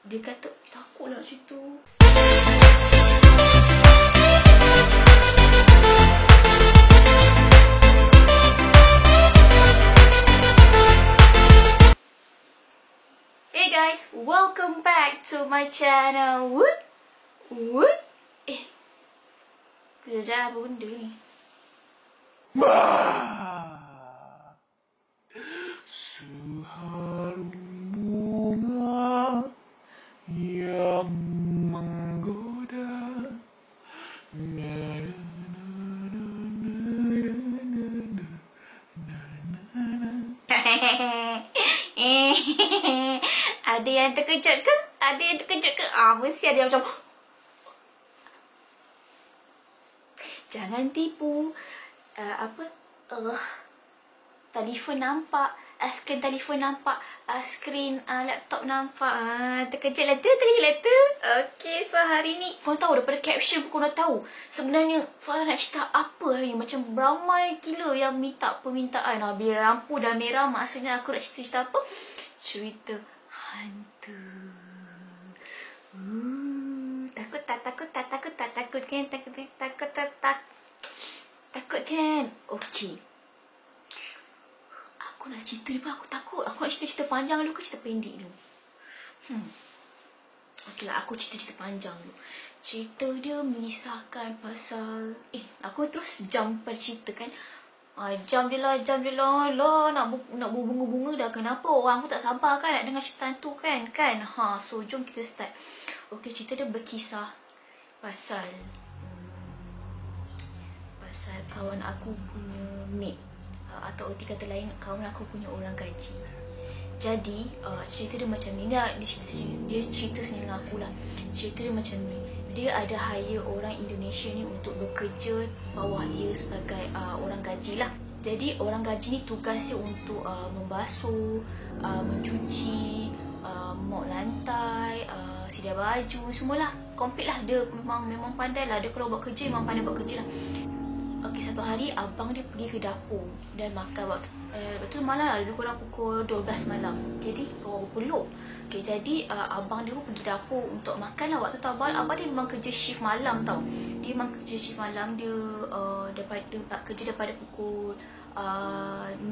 Dia kata, takut lah cerita. Hey guys, welcome back to my channel. Woot? Woot? Kejap apa benda ni? Seharum bunga yang menggoda. Ada yang terkejut ke? Ada yang terkejut ke? Mesti ada yang macam jangan tipu. Telefon nampak, skrin telefon nampak, skrin laptop nampak. Terkejut lah tu, Okay, so hari ni korang tahu daripada caption pun korang tahu sebenarnya Farah nak cerita apa hari ni. Macam beramai gila yang minta permintaan. Bila lampu dah merah, maksudnya aku nak cerita apa? Cerita hantu. Takut kan? Takut kan? Okay. Aku nak cerita ni pun aku takut. Aku nak cerita panjang dulu ke cerita pendek dulu? Okay lah, aku cerita panjang dulu. Cerita dia mengisahkan pasal... aku terus jump pada cerita kan. Jam je lah. Nak berbunga-bunga dah. Kenapa? Orang aku tak sabar kan nak dengar cerita hantu kan? So, jom kita start. Okay, cerita dia berkisah pasal kawan aku punya mate, atau erti kata lain, kawan aku punya orang gaji. Jadi cerita dia macam ni. Dia cerita sendiri dengan aku lah. Cerita dia macam ni. Dia ada hire orang Indonesia ni untuk bekerja bawah dia sebagai orang gaji lah. Jadi orang gaji ni tugasnya untuk membasuh, mencuci, mop lantai, sedia baju, semualah. Komplit lah. Dia memang pandai lah. Dia kalau buat kerja memang pandai buat kerja lah. Okay, satu hari abang dia pergi ke dapur dan makan waktu malam lah, lebih kurang pukul 12 malam. Jadi pukul 10. Okay, jadi abang dia pun pergi dapur untuk makan lah. Waktu tu abang dia memang kerja shift malam tau. Dia memang kerja shift malam. Dia kerja daripada pukul 6.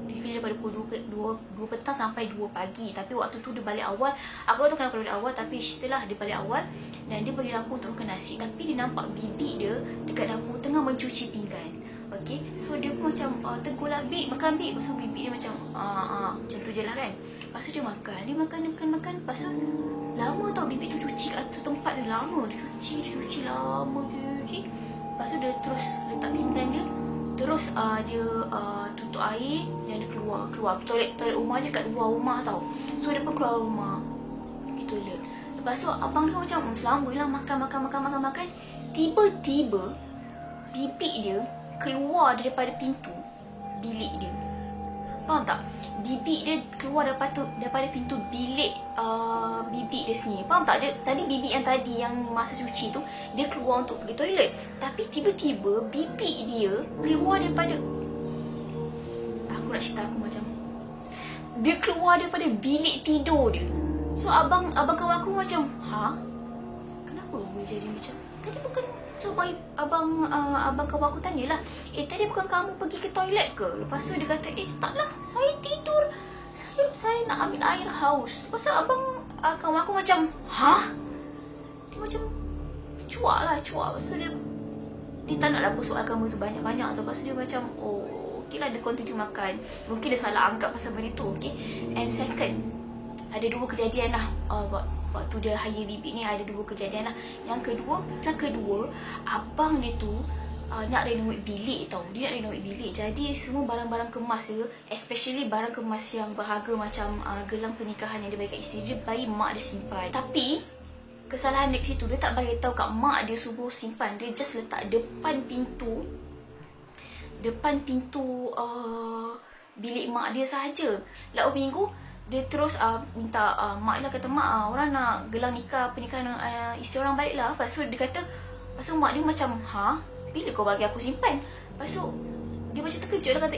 Dia kerja daripada pukul 2 petang sampai 2 pagi. Tapi waktu tu dia balik awal. Aku tak tahu kenapa dia balik awal, tapi setelah dia balik awal dan dia pergi dapur untuk makan nasi. Tapi dia nampak bibi dia dekat dapur tengah mencuci pinggan. Okay, so dia pun macam tegur lah, Bik, makan Bik. Lepas tu bibi dia macam macam tu je lah kan. Lepas tu dia makan. Lepas tu lama tau bibi tu cuci kat tu tempat dia. Lama dia cuci lama. Lepas tu dia terus letak pinggan dia. Terus dia tutup air dan dia keluar toilet rumah dia kat luar rumah tau. So dia pun keluar rumah pergi toilet. Lepas tu abang dia macam selama lah makan. Tiba-tiba bibik dia keluar daripada pintu bilik dia. Faham tak? Bibik dia keluar daripada pintu bilik bibik dia sendiri. Faham tak? Tadi bibik yang tadi yang masa cuci tu, dia keluar untuk pergi toilet. Tapi tiba-tiba bibik dia keluar daripada... Aku nak cerita aku macam... Dia keluar daripada bilik tidur dia. So abang kawan aku macam, kenapa boleh jadi macam... Tadi bukan... So abang kawan aku tanyalah, tadi bukan kamu pergi ke toilet ke? Lepas tu dia kata, taklah, saya tidur. Saya nak ambil air haus. Lepas tu abang kawan aku macam, dia macam cuak. Lepas tu dia tak naklah persoalan kamu tu banyak-banyak tu. Lepas tu dia macam, okey lah, dia continue makan. Mungkin dia salah anggap pasal benda tu, okay. And second, ada 2 kejadian lah. Waktu dia hire bibik ni ada 2 kejadian lah. Yang kedua, abang dia tu nak renovate bilik tau. Dia nak renovate bilik. Jadi semua barang-barang kemas dia, especially barang kemas yang berharga macam gelang pernikahan yang dia bagi kat isteri dia, bagi mak dia simpan. Tapi kesalahan dia kat situ, dia tak bagi tahu kat mak dia suruh simpan. Dia just letak depan pintu bilik mak dia sahaja. Lalu minggu dia terus minta mak dia, kata, mak, orang nak gelang pernikahan isteri orang balik lah. Lepas tu mak dia macam, bila kau bagi aku simpan? Lepas tu dia macam terkejut. Dia kata,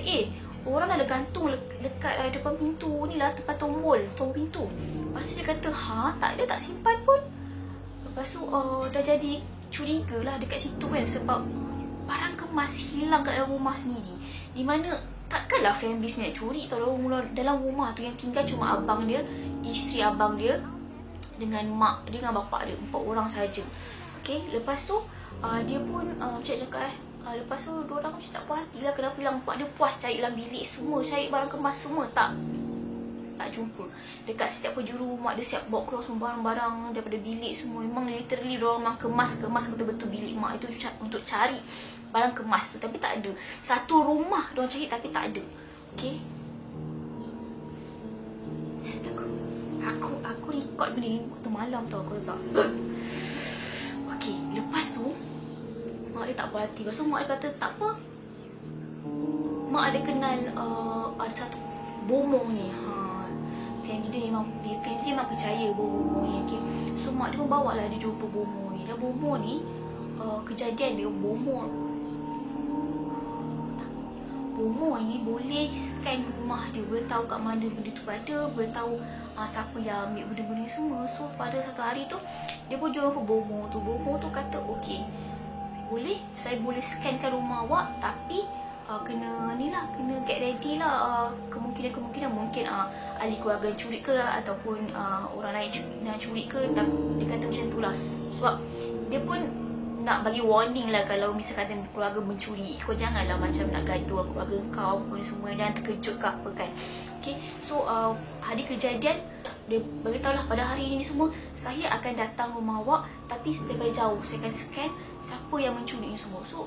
orang ada gantung dekat depan pintu ni lah, tempat tombol pintu. Lepas tu dia kata, tak ada, tak simpan pun. Lepas tu dah jadi curiga lah dekat situ kan, sebab barang kemas hilang kat dalam rumah sendiri. Di mana takkanlah family nak curi dalam rumah tu yang tinggal cuma abang dia, isteri abang dia dengan mak dia dengan bapak dia, 4 orang saja. Okay, lepas tu dia pun cakap lepas tu diorang macam tak puas hati lah, kenapa hilang. Mak dia puas cari dalam bilik semua, cari barang kemas semua, tak jumpa. Dekat setiap penjuru mak dia siap bawa keluar semua barang-barang daripada bilik semua. Memang literally diorang memang kemas betul-betul bilik mak itu untuk cari barang kemas tu, tapi tak ada. Satu rumah diorang cari tapi tak ada. Okay, aku record benda ni waktu malam tau, aku tak. Okay, lepas tu mak dia tak puas hati. Lepas tu mak dia kata, tak apa, mak ada kenal ada satu bomoh ni. Family dia memang percaya bomoh ni. Okay, so mak dia pun bawa lah dia jumpa bomoh ni. Dan bomoh ni kejadian dia, bomoh ni boleh scan rumah dia, boleh tahu kat mana benda tu berada, boleh tahu siapa yang ambil benda-benda semua. So pada satu hari tu dia pun jumpa bomoh tu. Bomoh tu kata, okey, boleh, saya boleh scankan rumah awak, tapi kena get ready lah. Kemungkinan mungkin ahli keluarga curi ke, ataupun orang lain nak curi ke. Dia kata macam tu lah. Sebab dia pun nak bagi warning lah, kalau misalkan keluarga mencuri, kau janganlah macam nak gaduh keluarga kau pun semua, jangan terkejut ke apa kan. Okay, so hari kejadian dia beritahu lah, pada hari ini semua saya akan datang rumah awak, tapi daripada jauh saya akan scan siapa yang mencuri ni semua. So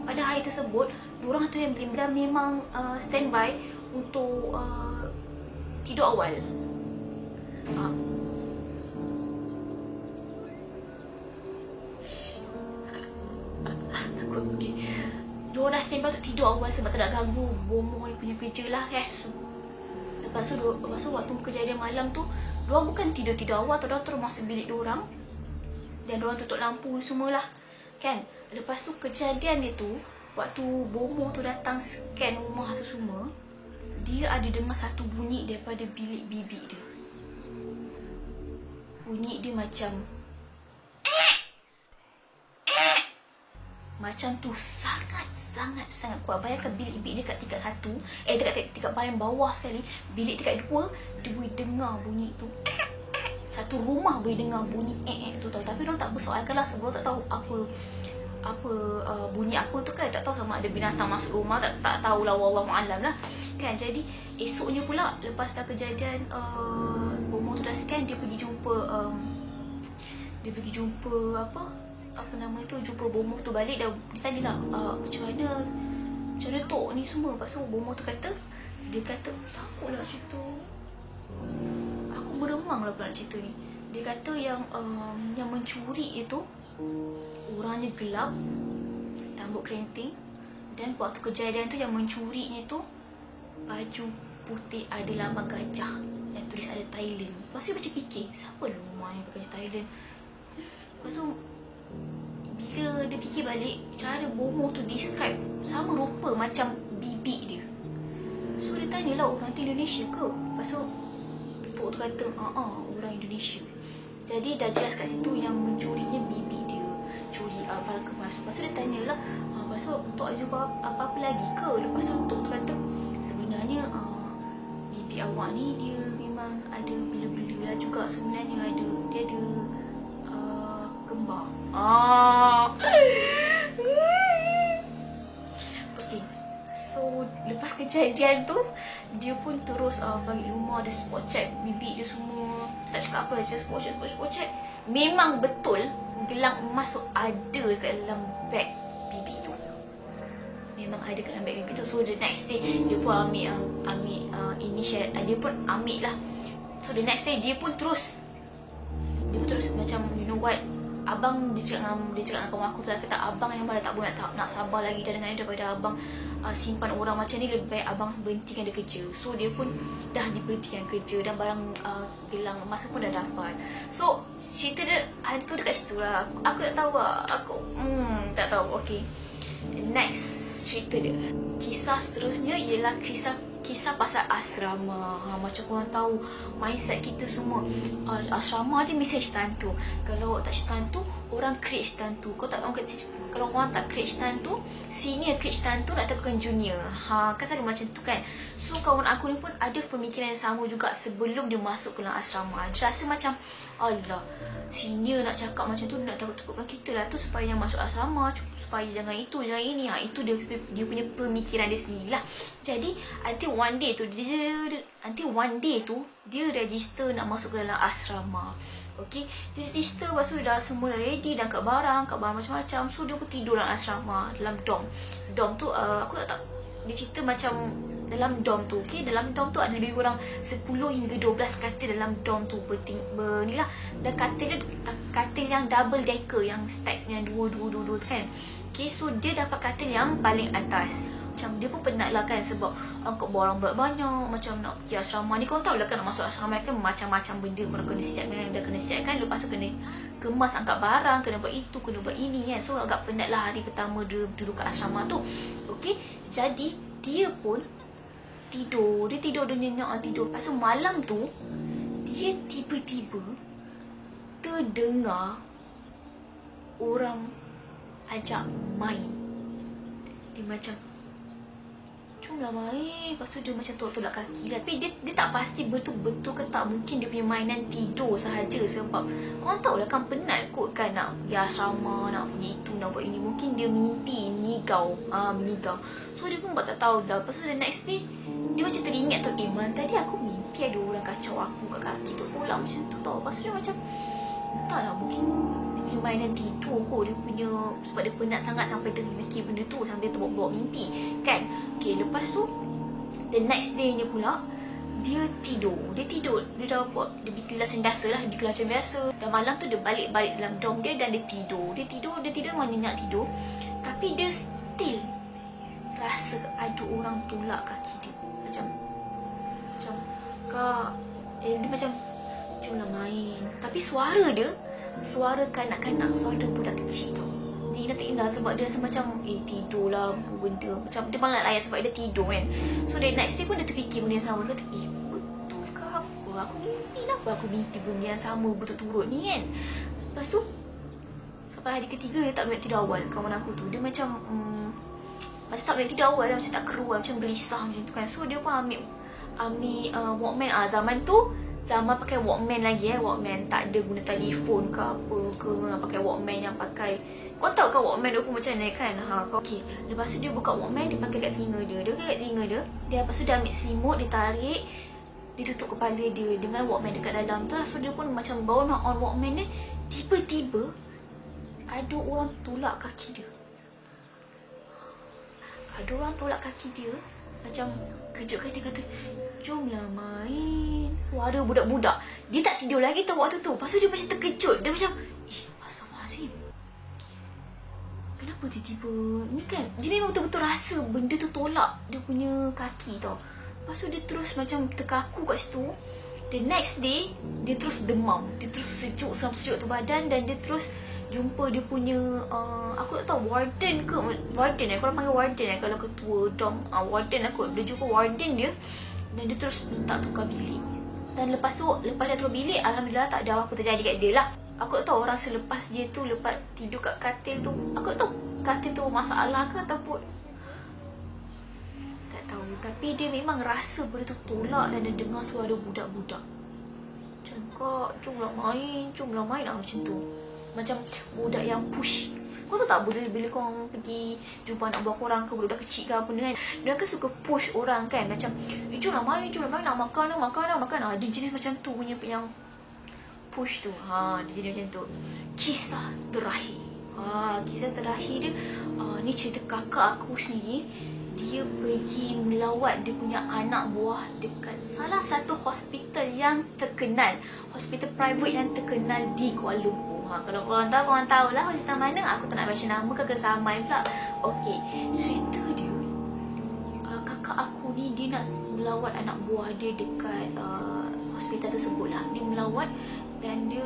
pada hari tersebut diorang tu yang benar-benar memang standby untuk tidur awal. Takut. Okay, diorang dah standby untuk tidur awal sebab tak nak ganggu bomoh ni punya kerja lah kan. So Lepas tu waktu kejadian malam tu, diorang bukan tidur awal, diorang terus masuk bilik diorang dan diorang tutup lampu semualah kan. Lepas tu kejadian dia tu, waktu bomoh tu datang scan rumah tu semua, dia ada dengar satu bunyi daripada bilik bibi dia. Bunyi dia macam macam tu, sangat kuat. Bayangkan bilik dia kat tingkat 1, dekat tingkat paling bawah sekali. Bilik tingkat 2, dia boleh dengar bunyi tu. Satu rumah boleh dengar bunyi tu tau. Tapi diorang tak bersoalkan lah, sebab tak tahu apa bunyi apa tu kan. Tak tahu sama ada binatang masuk rumah, tak tahulah, wallahualam lah kan. Jadi esoknya pula, lepas dah kejadian bomoh tu dah scan, dia pergi jumpa apa nama itu, jumpa bomoh tu balik. Dah ditanyalah macam mana tok ni semua. Lepas tu bomoh tu kata, takutlah cerita, aku meremang lah pula nak cerita ni. Dia kata yang mencuri itu orangnya gelap, rambut kerinting, dan waktu kejadian tu yang mencurinya tu baju putih ada lambang gajah yang tulis ada Thailand. Lepas tu dia macam fikir, siapa lah rumah yang pakai Thailand. Lepas tu bila dia fikir balik, cara bomoh tu describe sama rupa macam bibi dia. So dia tanyalah, orang tu Indonesia ke? Lepas tu tok tu kata, orang Indonesia. Jadi dah jelas kat situ yang mencurinya bibi dia, curi barang kemas. Lepas tu dia tanyalah, lepas tu tok ada jumpa apa-apa lagi ke? Lepas tu tok tu kata, sebenarnya bibi awak ni dia memang ada bila-bila lah juga. Sebenarnya dia ada kembar. Okay, so lepas kejadian tu, dia pun terus bagi rumah ada spot check bibi dia semua. Tak cakap apa, just spot check. Memang betul gelang emas tu ada dekat dalam beg bibi tu. Memang ada kat dalam beg bibi tu. So the next day dia pun ambil dia pun ambil lah. So the next day dia pun terus macam, you know what, abang dia cakap dengan kawan aku tu lah, kata abang yang pada tak boleh nak sabar lagi dah dengan dia, daripada abang simpan orang macam ni, lebih baik abang berhentikan dia kerja. So dia pun dah diberhentikan kerja dan barang gelang emas pun dah dapat. So cerita dia hantu dekat situ lah. Aku tak tahu lah, tak tahu. Okay, next cerita dia, kisah seterusnya ialah kisah kisah pasal asrama. Macam korang tahu mindset kita semua, asrama je mesti cerita hantu. Kalau tak cerita hantu, orang create cerita hantu. Kalau orang tak create cerita hantu, senior create cerita hantu nak takutkan junior. Kan selalu macam tu kan. So kawan aku ni pun ada pemikiran yang sama juga sebelum dia masuk ke dalam asrama. Dia rasa macam, Allah, senior nak cakap macam tu, nak takut-takutkan kita lah tu supaya yang masuk asrama, supaya jangan itu, jangan ini. Itu dia punya pemikiran dia sendiri lah. Jadi until one day tu dia register nak masuk ke dalam asrama. Okay, dia register, lepas tu dah semua dah ready, dah kat barang macam-macam. So dia pun tidur dalam asrama, dalam dom tu aku tak tahu, dia cerita macam dalam dom tu, okay, dalam dom tu ada lebih kurang 10 hingga 12 katil dalam dom tu ni lah. Dan katil dia katil yang double decker, yang stack yang dua kan. Okay, so dia dapat katil yang paling atas. Macam dia pun penat lah kan, sebab angkat barang banyak-banyak. Macam nak pergi asrama ni, korang tahu lah kan, nak masuk asrama kan macam-macam benda korang kena siapkan. Dah kena siapkan, lepas tu kena kemas angkat barang, kena buat itu, kena buat ini kan. So agak penat lah hari pertama dia duduk kat asrama tu. Okay, jadi dia pun tidur, dia nyenyak tidur. Lepas tu malam tu dia tiba-tiba terdengar orang ajak main. Dia macam, jomlah main. Lepas tu dia macam tolak kaki lah. Tapi dia tak pasti betul-betul ke tak. Mungkin dia punya mainan tidur sahaja. Sebab korang tahu lah kan, penat kot kan nak pergi asrama, nak punya itu, nak buat ini. Mungkin dia mimpi menigau. So dia pun buat tak tahu dah. Lepas tu the next day dia macam teringat tu, man, tadi aku mimpi ada orang kacau aku kat kaki tu, tolak macam tu tau. Lepas tu dia macam, tak lah, mungkin dia punya mainan tidur kot. Dia punya, sebab dia penat sangat sampai terfikir benda tu, sampai terbawa-bawa mimpi kan. Okay, lepas tu the next day nya pula dia tidur. Dia dah buat, dia pergi kelas sendasa lah, dia kelas macam biasa. Dan malam tu dia balik dalam dorm dia dan dia tidur memang nyenyak tidur. Tapi dia still rasa ada orang tolak kaki dia. Macam Kak, dia macam, jomlah main. Tapi suara dia, suara kanak-kanak, suara budak kecil tau. Dia nak indah sebab dia rasa macam, tidurlah benda. Macam dia malah layan sebab dia tidur kan. So the next day pun dia terfikir benda yang sama. Dia kata, betul ke apa? Aku mimpi lah apa? Aku mimpi benda yang sama berturut-turut ni kan. Lepas tu sampai hari ketiga dia tak boleh tidur awal. Kawan aku tu, dia macam macam tak boleh tidur awal, macam tak keruan, macam gelisah macam tu kan. So dia pun ambil Walkman. Zaman pakai Walkman lagi Walkman, tak ada guna telefon ke apa ke, pakai Walkman yang pakai, kau tahu kan Walkman dia pun macam ni kan. Okay, lepas tu dia buka Walkman, dia pakai kat telinga dia. Lepas tu dia ambil selimut, dia tarik, dia tutup kepala dia dengan Walkman dekat dalam tu. So dia pun macam baru nak on Walkman ni, tiba-tiba ada orang tolak kaki dia. Macam kejut kan, dia kata, jomlah main. Suara budak-budak. Dia tak tidur lagi tau waktu tu. Lepas tu dia macam terkejut. Dia macam, astagfirullahaladzim, kenapa tiba-tiba ni kan. Dia memang betul-betul rasa benda tu tolak dia punya kaki tau. Lepas tu dia terus macam terkaku kat situ. The next day dia terus demam. Dia terus sejuk tu badan. Dan dia terus jumpa dia punya aku tak tahu warden korang panggil warden kalau ketua dom, warden lah kot. Dia jumpa warden dia dan dia terus minta tukar bilik. Dan lepas dia tukar bilik, alhamdulillah tak ada apa terjadi kat dia lah. Aku tak tahu orang selepas dia tu, lepas tidur kat katil tu, aku tak tahu katil tu masalah ke ataupun tak tahu. Tapi dia memang rasa benda tu tolak dan dia dengar suara budak-budak macam, Kak, jomlah main lah, macam tu. Macam budak yang push. Kau tahu tak, bila korang pergi jumpa anak buah korang ke, budak kecil ke apa ni kan, dia kan suka push orang kan. Macam, jomlah main, nak makan. Dia jenis macam tu punya yang push tu. Dia jenis macam tu. Kisah terakhir dia, ni cerita kakak aku sendiri. Dia pergi melawat dia punya anak buah dekat salah satu hospital yang terkenal, hospital private yang terkenal di Kuala Lumpur. Kalau korang tahu lah hospital mana. Aku tak nak baca nama ke kesamaan pula. Okay, cerita dia, kakak aku ni dia nak melawat anak buah dia dekat hospital tersebut lah. Dia melawat dan dia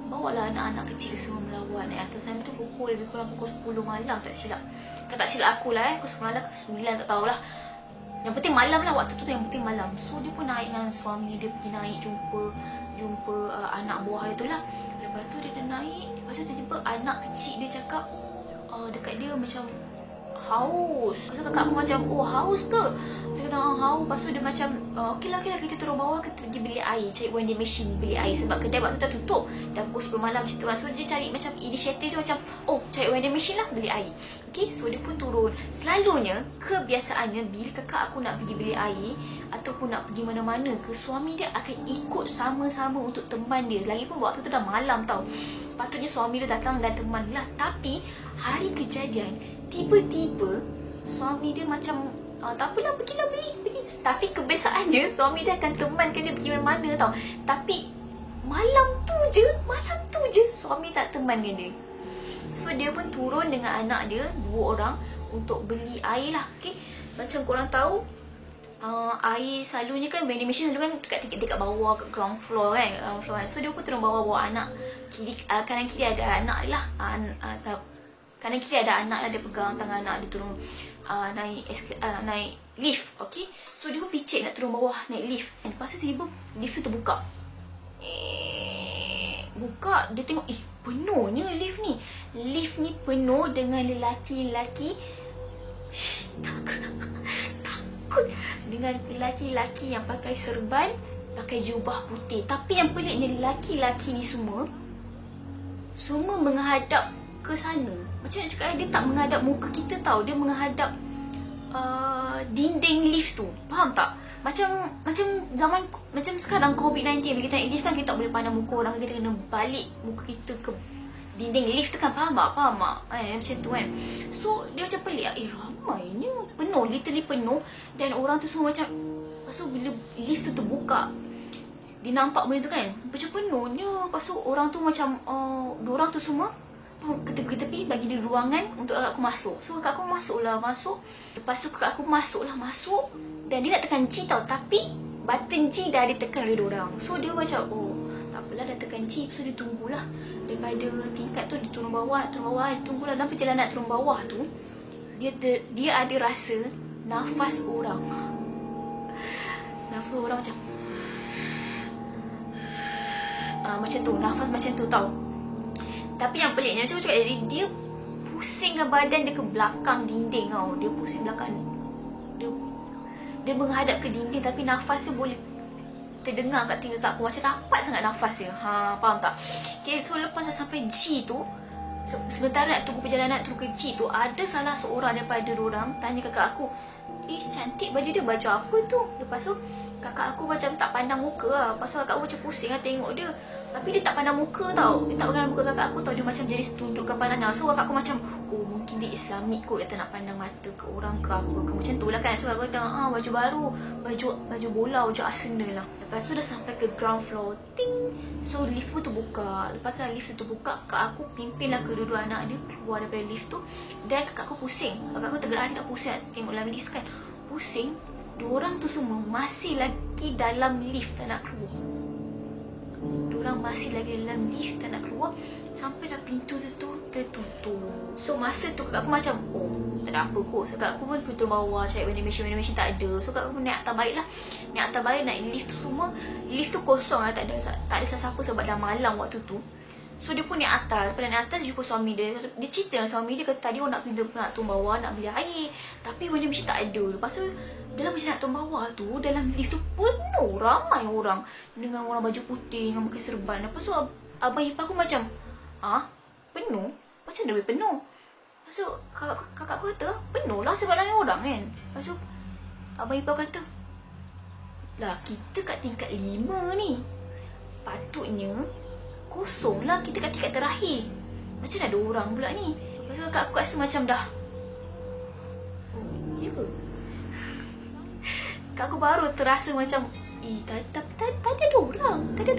bawalah anak-anak kecil semua melawat. Naik atas time tu lebih kurang pukul 10 malam tak silap. Kalau tak silap aku lah pukul 10 malam ke 9 tak tahulah. Yang penting malam lah, waktu tu yang penting malam. So dia pun naik dengan suami dia, pergi naik jumpa anak buah dia tu lah. Lepas tu dia dah naik, lepas tu tiba-tiba anak kecil dia cakap dekat dia macam haus. Lepas tu kakak aku macam, oh haus ke? Dia kata haus. Lepas tu dia macam okey lah kita turun bawah, kita pergi beli air, cari vending machine beli air. Sebab kedai waktu tu dah tutup, dah pukul 10 malam macam tu kan. So dia cari macam inisiatif dia macam, oh cari vending machine lah, beli air. Okay, so dia pun turun. Selalunya, kebiasaannya bila kakak aku nak pergi beli air ataupun nak pergi mana-mana ke, suami dia akan ikut sama-sama untuk teman dia. Lagipun waktu tu dah malam tau. Patutnya suami dia datang dan teman lah. Tapi hari kejadian, tiba-tiba suami dia macam tak apalah, pergilah pergi. Tapi kebiasaannya suami dia akan temankan dia pergi mana-mana tau. Tapi malam tu je suami tak temankan dia. So dia pun turun dengan anak dia, 2 orang, untuk beli air lah. Okay, macam korang tahu, air selalunya kan vending machine selalu kan dekat bawah, kat ground floor kan, So dia pun turun bawah bawa anak. Kanan kiri ada anak lah, kanan kiri ada anak lah, dia pegang tangan anak dia turun naik lift. Okay, so dia pun picit nak turun bawah naik lift. Lepas tu tiba-tiba lift tu terbuka. Buka, dia tengok, penuhnya lift ni. Lift ni penuh dengan lelaki-lelaki. Takut. Dengan lelaki-lelaki yang pakai serban, pakai jubah putih. Tapi yang peliknya, lelaki-lelaki ni semua menghadap ke sana. Macam nak cakap, dia tak menghadap muka kita tau. Dia menghadap dinding lift tu. Faham tak? Macam sekarang COVID-19, bila kita naik lift kan, kita tak boleh pandang muka orang, kita kena balik muka kita ke dinding lift tu kan. Faham tak? Macam tu kan. So dia macam pelik, ramainya, penuh, literally penuh. Dan orang tu semua macam, lepas tu bila lift tu terbuka, dia nampak benda tu kan, macam penuhnya. Lepas tu orang tu macam, diorang tu semua ke tepi-tepi, bagi dia ruangan untuk kakak aku masuk. So kakak aku masuk. Lepas tu kakak aku masuk. Dan dia nak tekan G tau, tapi button G dah ditekan oleh diorang. So dia macam, tak apalah, dah tekan G. So dia tunggulah. Daripada tingkat tu dia turun bawah, dia tunggulah. Dalam perjalanan nak turun bawah tu, dia ada rasa nafas orang. Nafas orang macam macam tu, nafas macam tu tau. Tapi yang peliknya, macam cakap, dia pusingkan badan dia ke belakang dinding tau. Dia pusing belakang, dia menghadap ke dinding, tapi nafas dia boleh terdengar kat telinga kat aku. Macam rapat sangat nafas dia. Faham tak? Okay, so lepas dah sampai G tu, sementara nak tunggu perjalanan, nak tunggu ke G tu, ada salah seorang daripada diorang tanya kakak aku, cantik baju dia, baju apa tu? Lepas tu kakak aku macam tak pandang muka lah. Lepas tu kakak aku macam pusing lah tengok dia. Tapi dia tak pandang muka tau. Dia tak pandang muka kakak aku tau. Dia macam jadi tunjukkan pandangan. So kakak aku macam, mungkin dia Islamik kot, dia tak nak pandang mata ke orang ke apa ke, macam tu lah kan. So kakak aku tengok, baju baru, baju bola, baju Arsenal lah. Lepas tu dah sampai ke ground floor, ting. So lift pun terbuka. Lepas tu lift tu terbuka, kakak aku pimpinlah kedua-dua anak dia keluar daripada lift tu. Dan kakak aku pusing. Kakak aku tergerak, dia tak pusing tengok dalam lift kan. Pusing. Diorang tu semua masih lagi dalam lift, tak nak keluar. Diorang masih lagi dalam lift, tak nak keluar. Sampailah pintu tu tertutup. So masa tu kakak aku macam, tak ada apa kot. So kakak aku pun pintu bawah, cari vending machine tak ada. So kakak aku pun naik atas balik lah. Naik lift tu semua. Lift tu kosong lah, tak ada siapa sebab dah malam waktu tu. So dia pun naik atas. Pada naik atas jumpa suami dia. Dia cerita dengan suami dia, kata tadi orang nak turun bawah, nak beli air, tapi vending machine tak ada. Lepas tu dalam macam nak turun bawah tu, dalam lift tu penuh, ramai orang dengan orang baju putih, dengan pakai serban. Lepas tu abang ipar aku macam, penuh? Macam mana boleh penuh? Lepas tu kakak aku kata, penuh lah sebab ramai orang kan. Lepas tu abang ipar kata, lah kita kat tingkat 5 ni, patutnya kosong lah, kita kat tingkat terakhir. Macam ada orang pula ni. Lepas tu kakak aku rasa macam dah, ya ke? Kak aku baru terasa macam, tadi ada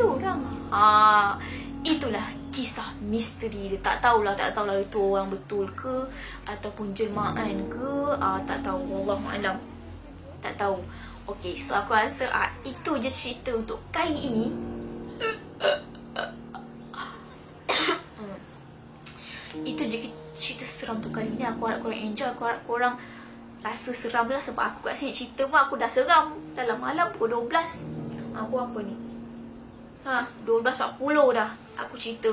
orang. Itulah kisah misteri dia. Tak tahulah itu orang betul ke ataupun jelmaan ke, tak tahu, wallahualam. Tak tahu. Okay, so aku rasa itu je cerita untuk kali ini. Itu je cerita seram untuk kali ni. Aku harap korang enjoy. Aku harap korang rasa seram lah. Sebab aku kat sini cerita pun aku dah seram. Dalam malam pukul 12. Aku apa ni? 12.40 dah aku cerita.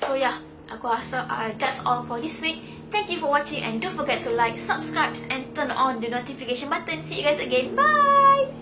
So yeah, aku rasa that's all for this week. Thank you for watching and don't forget to like, subscribe and turn on the notification button. See you guys again. Bye!